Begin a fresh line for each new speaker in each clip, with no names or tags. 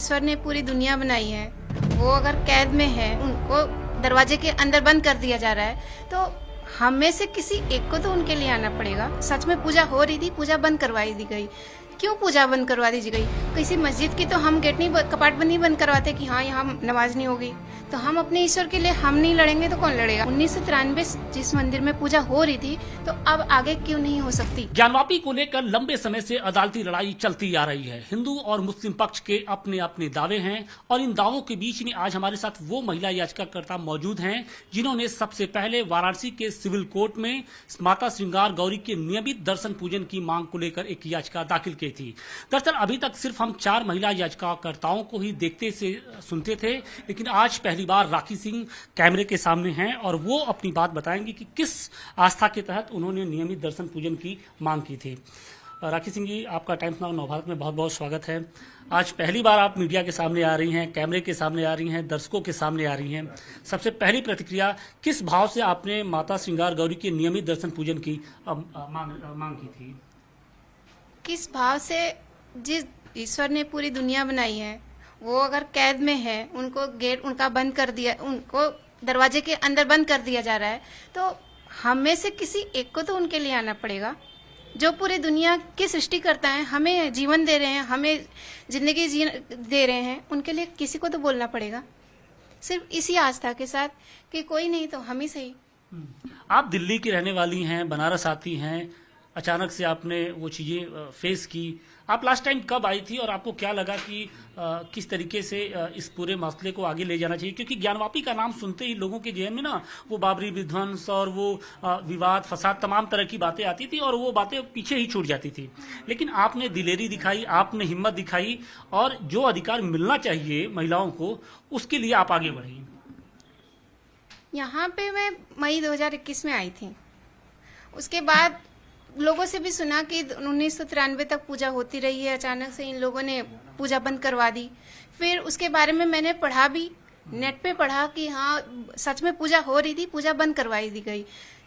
ईश्वर ने पूरी दुनिया बनाई है, वो अगर कैद में है, उनको दरवाजे के अंदर बंद कर दिया जा रहा है, तो हम में से किसी एक को तो उनके लिए आना पड़ेगा। सच में पूजा हो रही थी, पूजा बंद करवाई दी गई। क्यों पूजा बंद करवा दी गई? किसी मस्जिद की तो हम गेट नहीं, कपाट बंद नहीं बंद करवाते कि हाँ यहाँ नमाज नहीं होगी। तो हम अपने ईश्वर के लिए हम नहीं लड़ेंगे तो कौन लड़ेगा? 1993 जिस मंदिर में पूजा हो रही थी, तो अब आगे क्यों नहीं हो सकती?
ज्ञानवापी को लेकर लंबे समय से अदालती लड़ाई चलती आ रही है। हिंदू और मुस्लिम पक्ष के अपने अपने दावे हैं और इन दावों के बीच में आज हमारे साथ वो महिला याचिकाकर्ता मौजूद हैं जिन्होंने सबसे पहले वाराणसी के सिविल कोर्ट में माता श्रृंगार गौरी के नियमित दर्शन पूजन की मांग को लेकर एक याचिका दाखिल की थी। दरअसल अभी तक सिर्फ हम 4 महिला याचिकाकर्ताओं को ही देखते से सुनते थे, लेकिन आज पहली बार राखी सिंह कैमरे के सामने हैं और वो अपनी बात बताएंगी कि किस आस्था के तहत उन्होंने नियमित दर्शन पूजन की मांग की थी। राखी सिंह जी, आपका टाइम्स नाउ नवभारत में बहुत बहुत स्वागत है। आज पहली बार आप मीडिया के सामने आ रही हैं, कैमरे के सामने आ रही हैं, दर्शकों के सामने आ रही हैं। सबसे पहली प्रतिक्रिया, किस भाव से आपने माता श्रृंगार गौरी के नियमित दर्शन पूजन की मांग की थी?
किस भाव से? जिस ईश्वर ने पूरी दुनिया बनाई है, वो अगर कैद में है, उनको गेट उनका बंद कर दिया, उनको दरवाजे के अंदर बंद कर दिया जा रहा है, तो हम में से किसी एक को तो उनके लिए आना पड़ेगा। जो पूरी दुनिया की सृष्टि करता है, हमें जीवन दे रहे हैं, हमें जिंदगी दे रहे हैं, उनके लिए किसी को तो बोलना पड़ेगा। सिर्फ इसी आस्था के साथ कि कोई नहीं तो हम ही सही।
आप दिल्ली की रहने वाली हैं, बनारस आती हैं, अचानक से आपने वो चीज़ें फेस की। आप लास्ट टाइम कब आई थी और आपको क्या लगा कि किस तरीके से इस पूरे मसले को आगे ले जाना चाहिए? क्योंकि ज्ञानवापी का नाम सुनते ही लोगों के जहन में ना वो बाबरी विध्वंस और वो विवाद फसाद तमाम तरह की बातें आती थी और वो बातें पीछे ही छूट जाती थी। लेकिन आपने दिलेरी दिखाई, आपने हिम्मत दिखाई और जो अधिकार मिलना चाहिए महिलाओं को, उसके लिए आप आगे बढ़ी।
यहाँ पे मैं मई 2021 में आई थी। उसके बाद लोगों से भी सुना कि 1993 तक पूजा होती रही है, अचानक से इन लोगों ने पूजा बंद करवा दी। फिर उसके बारे में मैंने पढ़ा भी, नेट पे पढ़ा कि हाँ सच में पूजा हो रही थी, पूजा बंद करवाई दी गई।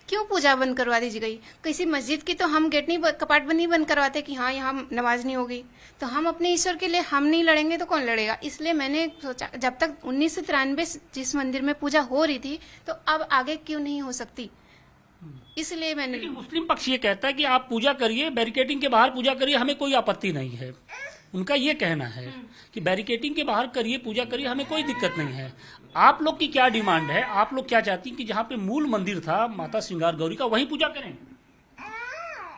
क्यों पूजा बंद करवा दी गई? किसी मस्जिद की तो हम गेट नहीं, कपाट बंद नहीं बंद करवाते कि हाँ यहाँ नमाज नहीं होगी। तो हम अपने ईश्वर के लिए हम नहीं लड़ेंगे तो कौन लड़ेगा? इसलिए मैंने सोचा जब तक 1993 जिस मंदिर में पूजा हो रही थी, तो अब आगे क्यों नहीं हो सकती, इसलिए मैंने।
लेकिन मुस्लिम पक्ष ये कहता है कि आप पूजा करिए, बैरिकेडिंग के बाहर पूजा करिए, हमें कोई आपत्ति नहीं है। उनका ये कहना है कि बैरिकेडिंग के बाहर करिए, पूजा करिए, हमें कोई दिक्कत नहीं है। आप लोग की क्या डिमांड है? आप लोग क्या चाहती हैं कि जहाँ पे मूल मंदिर था माता श्रृंगार गौरी का, वहीं पूजा करें?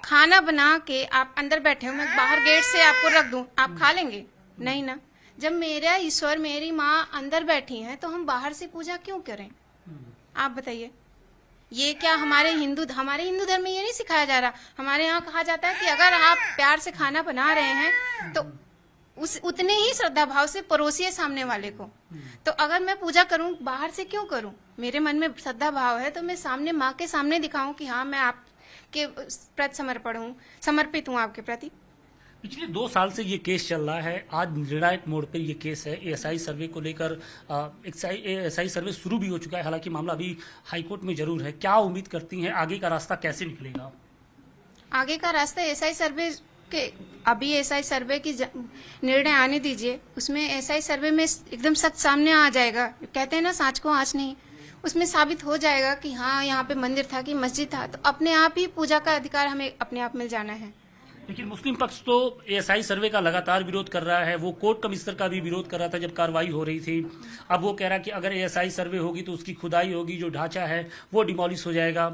खाना बना के आप अंदर बैठे हो, मैं बाहर गेट से आपको रख दूं, आप खा लेंगे? नहीं ना। जब मेरा ईश्वर, मेरी माँ अंदर बैठी है, तो हम बाहर से पूजा क्यों करें? आप बताइए। ये क्या हमारे हिंदू धर्म में ये नहीं सिखाया जा रहा? हमारे यहाँ कहा जाता है कि अगर आप प्यार से खाना बना रहे हैं तो उतने ही श्रद्धा भाव से परोसिए सामने वाले को। तो अगर मैं पूजा करूं, बाहर से क्यों करूं? मेरे मन में श्रद्धा भाव है तो मैं सामने माँ के सामने दिखाऊं कि हाँ मैं आपके प्रति समर्पित हूँ आपके प्रति।
पिछले 2 साल से ये केस चल रहा है। आज निर्णायक मोड़ पर ये केस है। एएसआई सर्वे को लेकर एएसआई सर्वे शुरू भी हो चुका है, हालांकि मामला अभी हाईकोर्ट में जरूर है। क्या उम्मीद करती हैं, आगे का रास्ता कैसे निकलेगा?
आगे का रास्ता एएसआई सर्वे के, अभी एएसआई सर्वे की निर्णय आने दीजिए, उसमें एएसआई सर्वे में एकदम सच सामने आ जाएगा। कहते हैं ना, सांच को आँच नहीं, उसमें साबित हो जाएगा कि हाँ यहाँ पे मंदिर था कि मस्जिद था, तो अपने आप ही पूजा का अधिकार हमें अपने आप मिल जाना है।
लेकिन मुस्लिम पक्ष तो एएसआई सर्वे का लगातार विरोध कर रहा है। वो कोर्ट कमिश्नर का भी विरोध कर रहा था जब कार्रवाई हो रही थी। अब वो कह रहा है कि अगर एएसआई सर्वे होगी तो उसकी खुदाई होगी, जो ढांचा है वो डिमोलिश हो जाएगा।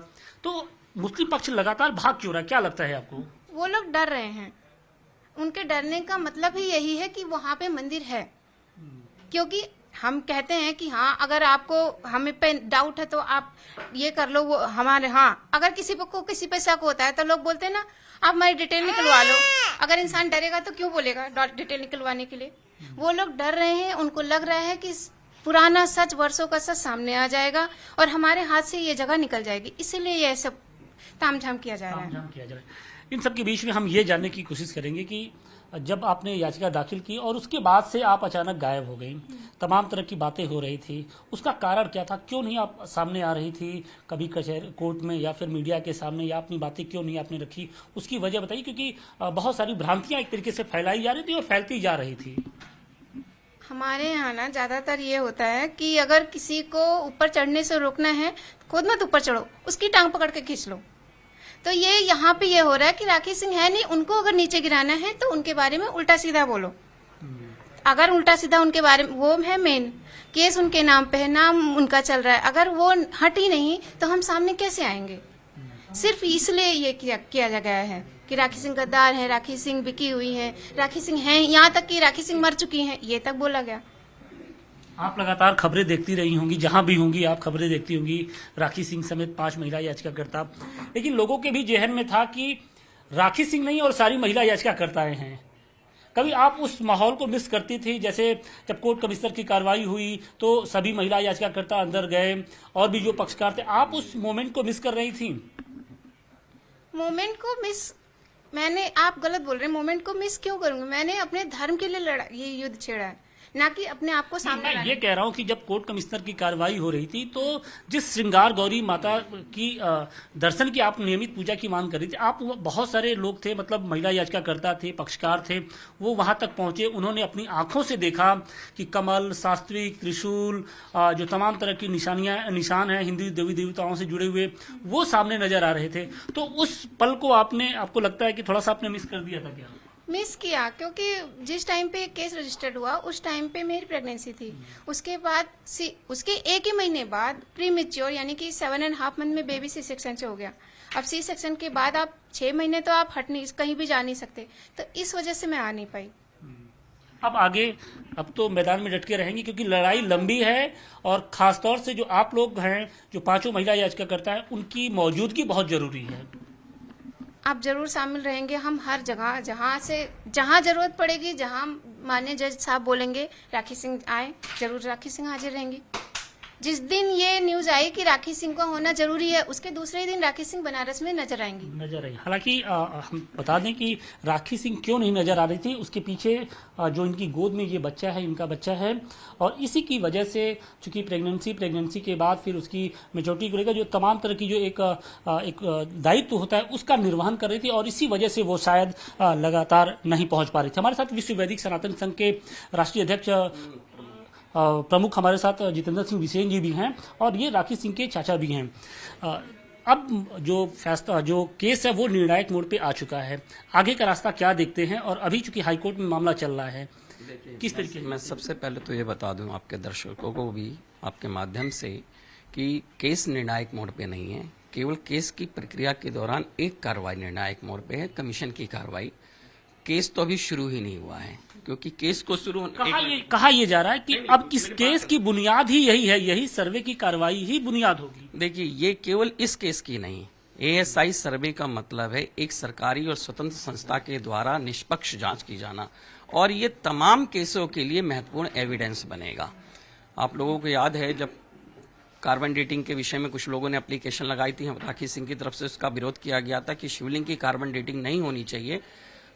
तो मुस्लिम पक्ष लगातार भाग क्यों रहा है? क्या लगता है आपको?
वो लोग डर रहे हैं। उनके डरने का मतलब ही यही है कि वहां पे मंदिर है। क्योंकि हम कहते हैं कि हाँ अगर आपको हमें पे डाउट है तो आप ये कर लो, वो हमारे, हाँ अगर किसी को किसी पे शक होता है तो लोग बोलते हैं ना आप हमारी डिटेल निकलवा लो। अगर इंसान डरेगा तो क्यों बोलेगा डिटेल निकलवाने के लिए? वो लोग डर रहे हैं, उनको लग रहा है कि पुराना सच, वर्षों का सच सामने आ जाएगा और हमारे हाथ से ये जगह निकल जाएगी, इसीलिए ये सब तामझाम किया जा रहा है।
इन सब के बीच में हम ये जानने की कोशिश करेंगे कि जब आपने याचिका दाखिल की और उसके बाद से आप अचानक गायब हो गई, तमाम तरह की बातें हो रही थी, उसका कारण क्या था? क्यों नहीं आप सामने आ रही थी कभी कचहरी कोर्ट में या फिर मीडिया के सामने, या अपनी बातें क्यों नहीं आपने रखी? उसकी वजह बताइए, क्योंकि बहुत सारी भ्रांतियां एक तरीके से फैलाई जा रही थी और फैलती जा रही थी।
हमारे यहाँ ना ज्यादातर ये होता है कि अगर किसी को ऊपर चढ़ने से रोकना है, खुद मत ऊपर चढ़ो, उसकी टांग पकड़ के खींच लो। तो ये यहाँ पे ये हो रहा है कि राखी सिंह है नहीं, उनको अगर नीचे गिराना है तो उनके बारे में उल्टा सीधा बोलो। अगर उल्टा सीधा उनके बारे में, वो है मेन केस उनके नाम पे है, नाम उनका चल रहा है, अगर वो हट ही नहीं तो हम सामने कैसे आएंगे? सिर्फ इसलिए ये किया गया है कि राखी सिंह गद्दार है, राखी सिंह बिकी हुई है, राखी सिंह है, यहाँ तक कि राखी सिंह मर चुकी हैं, ये तक बोला गया।
आप लगातार खबरें देखती रही होंगी, जहां भी होंगी आप खबरें देखती होंगी, राखी सिंह समेत 5 महिला याचिकाकर्ता। लेकिन लोगों के भी जहन में था कि राखी सिंह नहीं और सारी महिला याचिकाकर्ताएं हैं। कभी आप उस माहौल को मिस करती थी? जैसे जब कोर्ट कमिश्नर की कार्रवाई हुई तो सभी महिला याचिकाकर्ता अंदर गए और भी जो पक्षकार थे, आप उस मोमेंट को मिस कर रही थी?
मोमेंट को मिस आप गलत बोल रहे हैं। मोमेंट को मिस क्यों करूंगी? मैंने अपने धर्म के लिए लड़ा, ये युद्ध छेड़ा है, ना कि अपने आप को सामने।
मैं ये कह रहा हूँ कि जब कोर्ट कमिश्नर की कार्रवाई हो रही थी तो जिस श्रृंगार गौरी माता की दर्शन की आप नियमित पूजा की मांग कर रही थी, आप बहुत सारे लोग थे, मतलब महिला याचिकाकर्ता थे, पक्षकार थे, वो वहां तक पहुंचे, उन्होंने अपनी आंखों से देखा कि कमल, सास्त्विक, त्रिशूल, जो तमाम तरह की निशान है हिंदू देवी देवताओं से जुड़े हुए, वो सामने नजर आ रहे थे। तो उस पल को आपको लगता है कि थोड़ा सा आपने मिस कर दिया था क्या?
मिस किया, क्योंकि जिस टाइम पे केस रजिस्टर्ड हुआ उस टाइम पे मेरी प्रेगनेंसी थी। उसके बाद उसके एक ही महीने बाद प्री मेच्योर यानी कि 7.5 मंथ में बेबी सी सेक्शन से हो गया। अब सी सेक्शन के बाद आप 6 महीने तो आप कहीं भी जा नहीं सकते, तो इस वजह से मैं आ नहीं पाई।
अब आगे अब तो मैदान में डट के रहेंगी क्योंकि लड़ाई लंबी है और खासतौर से जो आप लोग हैं, जो 5 महिला याचिकाकर्ता हैं, उनकी मौजूदगी बहुत जरूरी है।
आप जरूर शामिल रहेंगे। हम हर जगह जहाँ जरूरत पड़ेगी, जहाँ माननीय जज साहब बोलेंगे राखी सिंह आए, जरूर राखी सिंह हाजिर रहेंगी। जिस दिन ये न्यूज आई कि राखी सिंह का होना जरूरी है, उसके दूसरे दिन राखी सिंह बनारस में नजर आएंगी।
हालांकि हम बता दें कि राखी सिंह क्यों नहीं नजर आ रही थी, उसके पीछे जो इनकी गोद में ये बच्चा है, इनका बच्चा है, और इसी की वजह से चूंकि प्रेगनेंसी के बाद फिर उसकी मेच्योरिटी को लेकर जो तमाम तरह की जो एक दायित्व होता है उसका निर्वहन कर रही थी, और इसी वजह से वो शायद लगातार नहीं पहुंच पा रही थी। हमारे साथ विश्व वैदिक सनातन संघ के राष्ट्रीय अध्यक्ष प्रमुख हमारे साथ जितेंद्र सिंह बिसेन जी भी हैं और ये राखी सिंह के चाचा भी हैं। अब जो केस है वो निर्णायक मोड़ पे आ चुका है, आगे का रास्ता क्या देखते हैं? और अभी चूंकि हाईकोर्ट में मामला चल रहा है, किस तरीके?
मैं सबसे पहले तो ये बता दूं आपके दर्शकों को भी आपके माध्यम से कि केस निर्णायक मोड़ पे नहीं है। केवल केस की प्रक्रिया के दौरान एक कार्रवाई निर्णायक मोड़ पे है, कमीशन की कार्रवाई। केस तो अभी शुरू ही नहीं हुआ है, क्योंकि केस को शुरू
कहा यह जा रहा है कि अब इस केस की बुनियाद ही यही है, यही सर्वे की कार्रवाई ही बुनियाद होगी।
देखिए, ये केवल इस केस की नहीं, ASI सर्वे का मतलब है एक सरकारी और स्वतंत्र संस्था के द्वारा निष्पक्ष जांच की जाना, और ये तमाम केसों के लिए महत्वपूर्ण एविडेंस बनेगा। आप लोगों को याद है जब कार्बन डेटिंग के विषय में कुछ लोगों ने एप्लीकेशन लगाई थी, राखी सिंह की तरफ से उसका विरोध किया गया था कि शिवलिंग की कार्बन डेटिंग नहीं होनी चाहिए,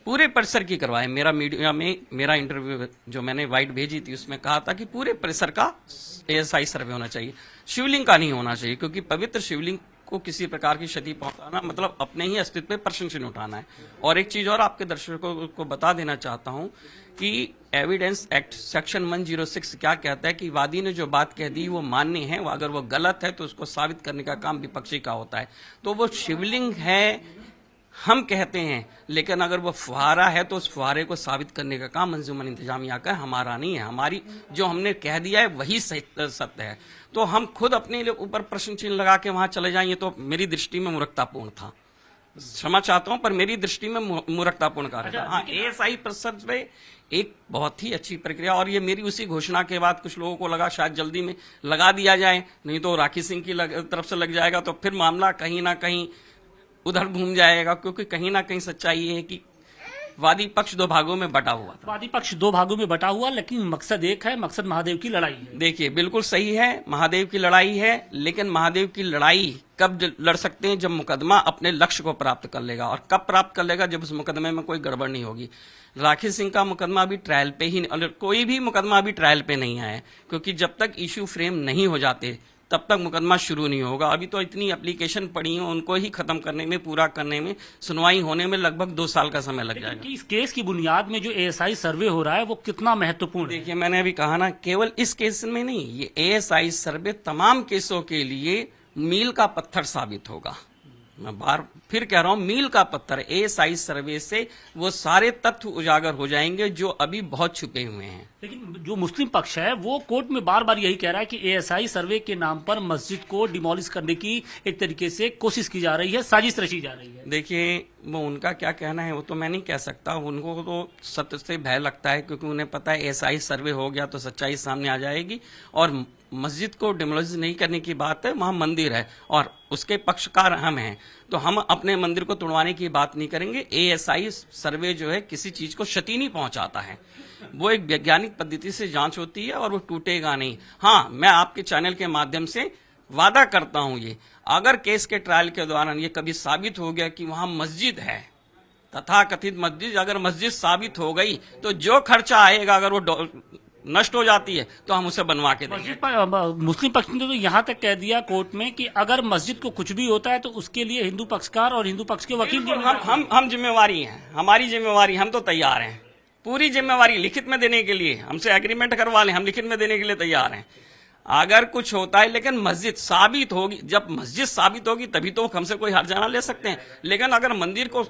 पूरे परिसर की करवाए। मेरा मीडिया में मेरा इंटरव्यू जो मैंने वाइट भेजी थी उसमें कहा था कि पूरे परिसर का ASI सर्वे होना चाहिए, शिवलिंग का नहीं होना चाहिए, क्योंकि पवित्र शिवलिंग को किसी प्रकार की क्षति पहुंचाना मतलब अपने ही अस्तित्व पे प्रश्न उठाना है। और एक चीज और आपके दर्शकों को बता देना चाहता हूं कि एविडेंस एक्ट सेक्शन 106 क्या कहता है कि वादी ने जो बात कह दी वो मान्य है, अगर वो गलत है तो उसको साबित करने का काम विपक्षी का होता है। तो वो शिवलिंग है हम कहते हैं, लेकिन अगर वो फुहारा है तो उस फुहारे को साबित करने का काम अंजुमन इंतजामिया का, हमारा नहीं है। हमारी जो हमने कह दिया है वही सत्य है। तो हम खुद अपने ऊपर प्रश्न चिन्ह लगा के वहां चले जाएंगे तो मेरी दृष्टि में मूर्खतापूर्ण था। क्षमा चाहता हूं, पर मेरी दृष्टि में मूर्खतापूर्ण कार्य था। हाँ, ASI परिषद पे एक बहुत ही अच्छी प्रक्रिया, और ये मेरी उसी घोषणा के बाद कुछ लोगों को लगा शायद जल्दी में लगा दिया जाए, नहीं तो राखी सिंह की तरफ से लग जाएगा तो फिर मामला कहीं ना कहीं उधर घूम जाएगा, क्योंकि कहीं ना कहीं सच्चाई ये है कि वादी पक्ष 2 भागों में बटा हुआ था।
वादी पक्ष 2 भागों में बटा हुआ, लेकिन मकसद एक है, मकसद महादेव की लड़ाई है।
देखिए, बिल्कुल सही है, महादेव की लड़ाई है, लेकिन महादेव की लड़ाई कब लड़ सकते हैं? जब मुकदमा अपने लक्ष्य को प्राप्त कर लेगा। और कब प्राप्त कर लेगा? जब उस मुकदमे में कोई गड़बड़ नहीं होगी। राखी सिंह का मुकदमा अभी ट्रायल पे ही, कोई भी मुकदमा अभी ट्रायल पे नहीं आया, क्योंकि जब तक इश्यू फ्रेम नहीं हो जाते तब तक मुकदमा शुरू नहीं होगा। अभी तो इतनी एप्लीकेशन पड़ी हैं, उनको ही खत्म करने में, पूरा करने में, सुनवाई होने में लगभग 2 साल का समय लग जाएगा।
इस केस की बुनियाद में जो एएसआई सर्वे हो रहा है वो कितना महत्वपूर्ण है?
देखिए, मैंने अभी कहा ना, केवल इस केस में नहीं, ये एएसआई सर्वे तमाम केसों के लिए मील का पत्थर साबित होगा। मैं बार फिर कह रहा हूं, मील का पत्थर। एएसआई सर्वे से वो सारे तथ्य उजागर हो जाएंगे जो अभी बहुत छुपे हुए हैं।
लेकिन जो मुस्लिम पक्ष है वो कोर्ट में बार बार यही कह रहा है कि एएसआई सर्वे के नाम पर मस्जिद को डिमोलिश करने की एक तरीके से कोशिश की जा रही है, साजिश रची जा रही है।
देखिए, वो उनका क्या कहना है वो तो मैं नहीं कह सकता। उनको तो सत्य से भय लगता है, क्योंकि उन्हें पता है एएसआई सर्वे हो गया तो सच्चाई सामने आ जाएगी और मस्जिद को डिमोलिश नहीं करने की बात है। वहां मंदिर है और उसके पक्षकार हम हैं, तो हम अपने मंदिर को तोड़वाने की बात नहीं करेंगे। एएसआई सर्वे जो है किसी चीज को क्षति नहीं पहुंचाता है, वो एक वैज्ञानिक पद्धति से जांच होती है और वो टूटेगा नहीं। हाँ, मैं आपके चैनल के माध्यम से वादा करता हूं, ये अगर केस के ट्रायल के दौरान ये कभी साबित हो गया कि वहां मस्जिद है, तथाकथित मस्जिद, अगर मस्जिद साबित हो गई तो जो खर्चा आएगा, अगर वो नष्ट हो जाती है तो हम उसे बनवा के देंगे।
मुस्लिम पक्ष ने तो यहाँ तक कह दिया कोर्ट में कि अगर मस्जिद को कुछ भी होता है तो उसके लिए हिंदू पक्षकार और हिंदू पक्ष के वकील
हम जिम्मेवारी हैं, हमारी जिम्मेवारी, हम तो तैयार हैं पूरी जिम्मेवारी लिखित में देने के लिए। हमसे एग्रीमेंट करवा लें, हम लिखित में देने के लिए तैयार हैं अगर कुछ होता है। लेकिन मस्जिद साबित होगी, जब मस्जिद साबित होगी तभी तो हमसे कोई हर्जाना ले सकते हैं। लेकिन अगर मंदिर को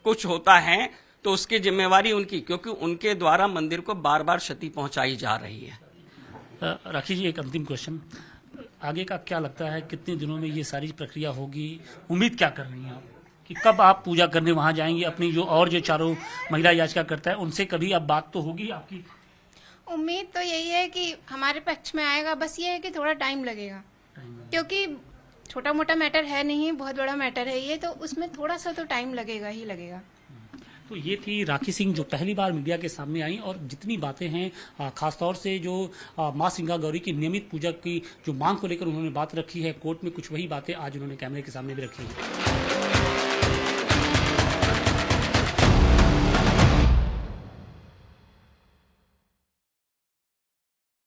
कुछ होता है तो उसकी जिम्मेवारी उनकी, क्योंकि उनके द्वारा मंदिर को बार बार क्षति पहुंचाई जा रही है।
राखी जी, एक अंतिम क्वेश्चन, आगे का क्या लगता है, कितने दिनों में ये सारी प्रक्रिया होगी? उम्मीद क्या कर रही हैं आप कि कब आप पूजा करने वहां जाएंगी? अपनी जो और जो चारों महिला याचिकाकर्ता है उनसे कभी अब बात तो होगी आपकी?
उम्मीद तो यही है कि हमारे पक्ष में आएगा, बस ये है कि थोड़ा टाइम लगेगा, क्योंकि छोटा मोटा मैटर है नहीं, बहुत बड़ा मैटर है ये, तो उसमें थोड़ा सा तो टाइम लगेगा ही लगेगा।
तो ये थी राखी सिंह जो पहली बार मीडिया के सामने आई और जितनी बातें हैं खासतौर से जो मां सिंगा गौरी की नियमित पूजा की जो मांग को लेकर उन्होंने बात रखी है कोर्ट में, कुछ वही बातें आज उन्होंने कैमरे के सामने भी रखी है।